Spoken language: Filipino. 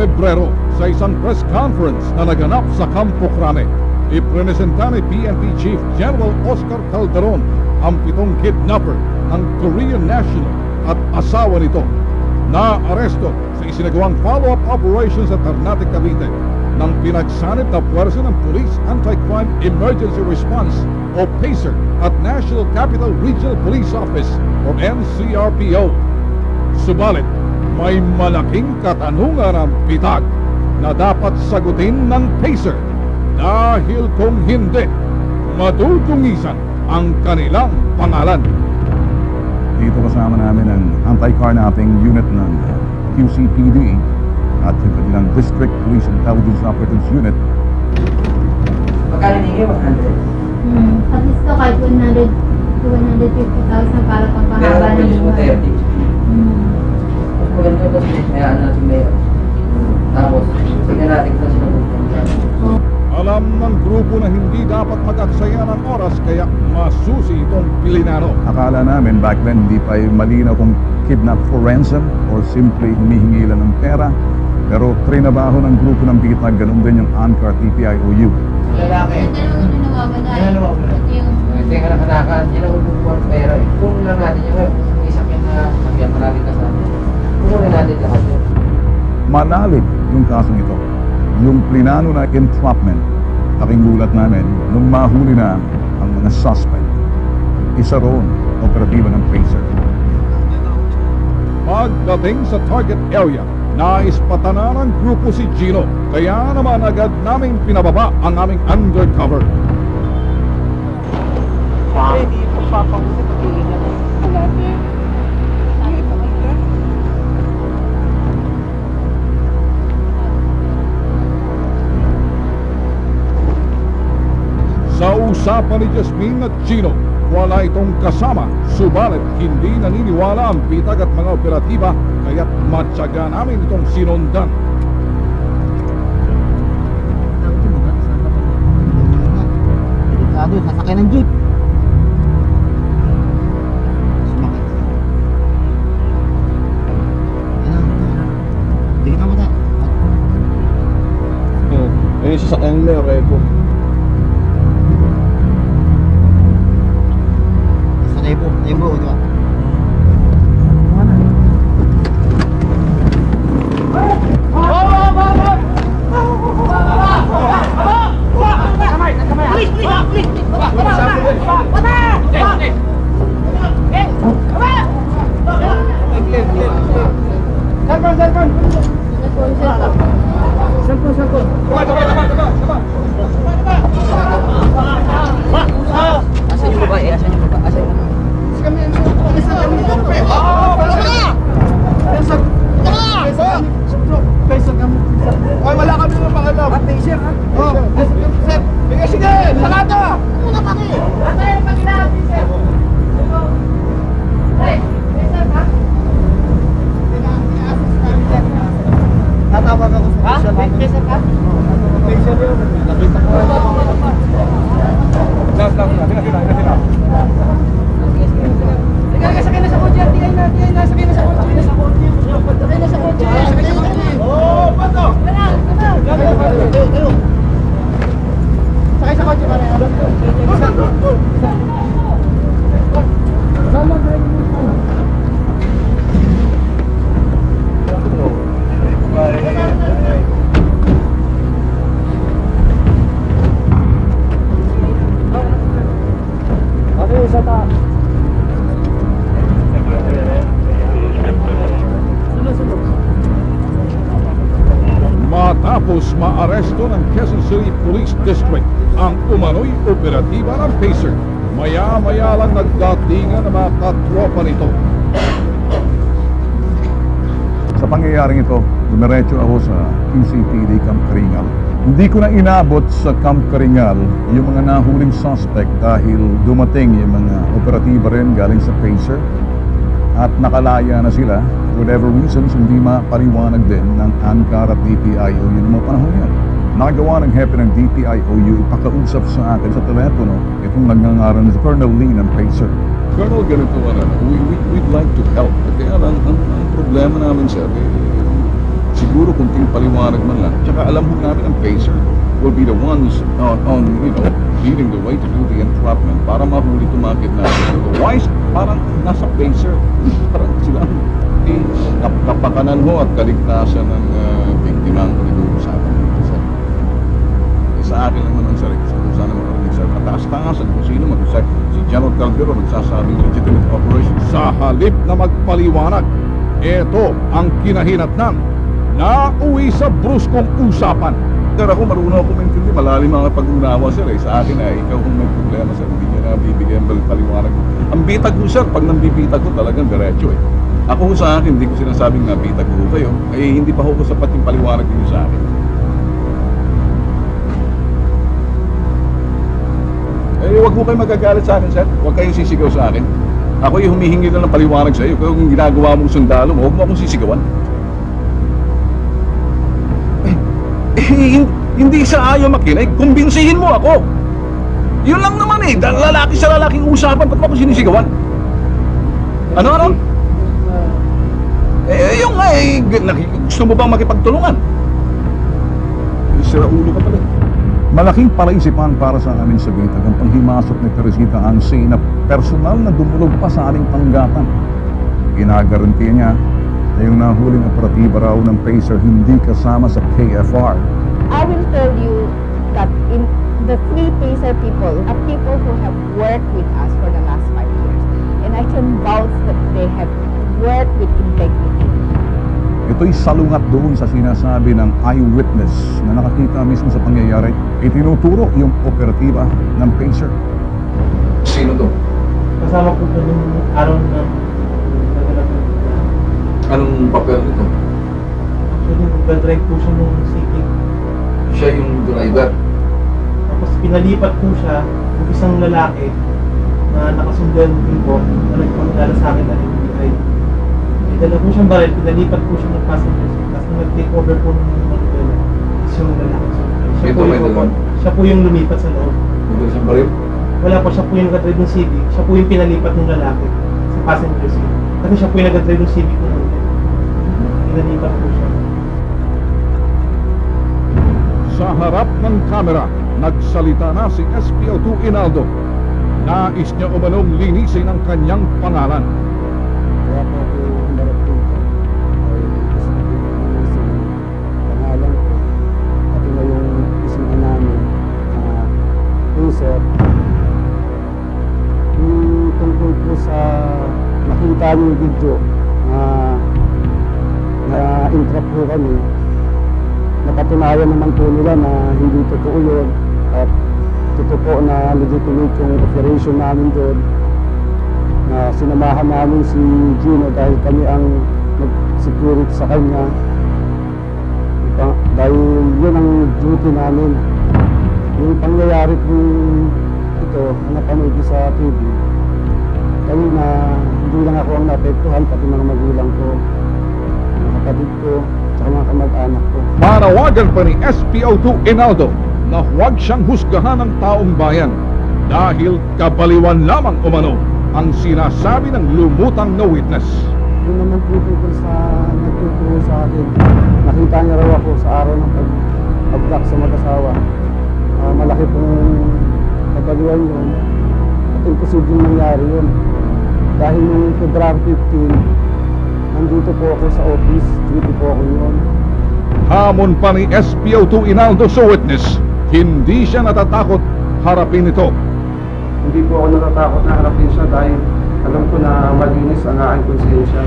Pebrero sa isang press conference na naganap sa Campo Crame. Ipresenta ni PNP Chief General Oscar Calderon ang 7 kidnapper ng Korean national at asawa nito na aresto sa isinagawang follow-up operation sa Ternate, Cavite ng pinagsanib na puwersa ng Police Anti-Crime Emergency Response o PACER at National Capital Regional Police Office or NCRPO. Subalit, may malaking katanungan ang pitag na dapat sagutin ng PACER dahil kung hindi, madudungisan ang kanilang pangalan. Dito kasama namin ang anti-carnapping unit ng QCPD at yung kanilang District Police Intelligence Operatives Unit. Magkano ninyo? 100? At least to kahit 100 to 150,000 para Pero pagpahaba ng police mo buhay. 30. Mas maganda kasi may ano natin mayor. Tapos, sige natin kasi Alam ng grupo na hindi dapat mag-aksaya ng oras kaya masusi itong Pilinano. Akala namin back then hindi pa malinaw kung kidnap for ransom or simply humihingi lang ng pera. Pero trinabaho ng grupo ng bitag, ganun din yung ANCAR TPIOU. lalaki. Yung dalawang nawawala. Yan ang nawawala. Ito yung... Ito yung kanakakan, yan ang ubukuan pera eh. Kung lang natin yung isang yan na sakyan, maraming kasama. Kukunin natin lahat yun. Malalim yung kasong ito. Yung plinano na entrapment, aking gulat namin nung mahuli na ang mga suspect. Isa roon, operatiba ng PACER. Pagdating sa target area, nais patanan ng grupo si Gino. Kaya naman agad naming pinababa ang aming undercover. Hindi po papahuli pag-iingat na yung natin. Sa usapan ni Jasmine at Gino, wala itong kasama. Subalit hindi naniniwala ang bitag at mga operatiba kaya't matyaga namin itong sinundan. Delikado, sasakay ng jeep. Sumakay. Ayan. Tingin ka mo tayo. Ayun yung sasakyan nila, Reko. Sa Nebo, di ba? Asan yung babae? Asan yung babae? Asan yung Ay, wala kami ng pangalam. Patient, ha? Oo. Sir, sige, sige! Salata! Una pa kayo. Ano yung pagkilala, sir? Hey, sir, ha? Tatawag ako sa Ha? official namin. Sir, ha? Official yun. Nakita ko. Sakay na sa kotse, tingay na sakay na sa kotse. Sakay na sa kotse. Oo, pato! Sakay sa kotse pare. Ano sa ta? Matapos maaresto ng Quezon City Police District ang umano'y operatiba ng PACER, maya-maya lang nagdatingan ng mga katropa nito. Sa pangyayaring ito, dumiretso ako sa QCPD Camp Karingal. Hindi ko na inabot sa Camp Karingal yung mga nahuling suspect dahil dumating yung mga operatiba rin galing sa PACER at nakalaya na sila. For whatever reasons, hindi mapaliwanag din ng ANCAR at DPIOU yung mga panahon yan. Nakagawa ng hepe ng DPIOU, ipakausap sa akin sa telepono itong nagngangaran na si Colonel Lee ng PACER. Colonel, ganito we'd like to help. Kaya lang, ang problema namin, sir, siguro kunting paliwanag man lang. Tsaka alam ho namin ang pacer will be the ones on leading the way to do the entrapment para mahuli ito mga kidnappers. Otherwise, parang nasa pacer. Parang sila kapakanan ho at kaligtasan ng biktima ang pinag-uusapan dito, sir. Sa akin lang naman, sir, kung sana makarinig, sir, mataas-taasan kung sino man, sir, si General Calderon nagsasabing legitimate operation. Sa halip na magpaliwanag, ito ang kinahinatnan na uwi sa bruskong usapan. Sir, ako marunong ako maintindihan, malalim ang pag-unawa, sir. Sa akin ay ikaw kung may problema, sir, hindi niya na bibigyan ng paliwanag. Ang bitag ko, sir, pag nambibitag ko talagang diretso eh. Ako sa akin, hindi ko sinasabing nabitag ko kayo, ay hindi pa ko sapat yung paliwanag niyo sa akin. Eh, huwag mo kayo magagalit sa akin, sir. Huwag kayong sisigaw sa akin. Ako yung humihingi na ng paliwanag sa iyo. Kaya kung ginagawa mong sundalo mo, huwag mo akong sisigawan. Hindi sa ayaw makinig. Kumbinsihin mo ako. Yun lang naman eh. Lalaki sa lalaking usapan. Ba't mo ako sinisigawan? Ano? Yung nga eh. Gusto mo bang makipagtulungan? Sira ulo ka pala. Malaking palaisipan para sa amin sa bitag ang panghimasok ni Teresita Angsay na personal na dumulog pa sa ating panggatan. Ginagarantiya niya na yung nahuling operatiba raw ng PACER hindi kasama sa KFR. I will tell you that in the three PACER people are people who have worked with us for the last 5 years. And I can vouch that they have worked with integrity. Ito'y salungat doon sa sinasabi ng eyewitness na nakakita mismo sa pangyayari. Itinuturo yung operatiba ng PACER. Sino to? Kasama po ito nung araw na nagalap na. Anong papel nito? Actually, nag-drive po siya nung Civic. Siya yung driver. Tapos pinalipat po siya ng isang lalaki na nakasundan din po na nagpakilala sa akin na NBI. May dala po siyang baril, pinalipat po siya ng passenger. Tapos nung nag-take over po ng Manila, is yung lalaki. Siya po yung lumipat sa loob. Ito siyang baril? Wala po, siya po yung nag-drive ng Civic. Siya po yung pinalipat ng lalaki sa passenger seat. Kasi siya po yung nag-drive ng Civic ng Manila. Pinalipat po siya. Sa harap ng kamera, nagsalita na si SPO2 Inaldo. Nais niya umanong linisin ang kanyang pangalan. Kaya po ako umarap dito ay gusto ko linisin ang pangalan ko pati na yung isinan namin na PACER. Yung tungkol po sa nakita niyo yung video na intrap po kami, napatunayan naman po nila na hindi totoo yun at totoo po na legitimate yung operation namin doon, na sinamahan namin si Gino dahil kami ang nag-security sa kanya. Dahil yun ang duty namin. Yung pangyayari po ito na napanood ko sa TV, kami na hindi lang ako ang naapektuhan, pati mga magulang ko, mga kapatid ko, at mga kamag-anak ko. Panawagan pa ni SPO2 Inaldo na huwag siyang husgahan ng taong bayan dahil kabaliwan lamang umano ang sinasabi ng lumutang na witness. Yun naman po tungkol sa nagtuturo sa akin. Nakita niya raw ako sa araw ng pag-abduct sa mag-asawa. Malaki pong kabaliwan yun. At imposibleng mangyari yun. Dahil nung February 15, nandito po ako sa office. Duty po ako yun. Hamon pa ni SPO2 Inaldo sa witness, hindi siya natatakot harapin ito. Hindi po ako natatakot na harapin siya dahil alam ko na malinis ang aking konsensya.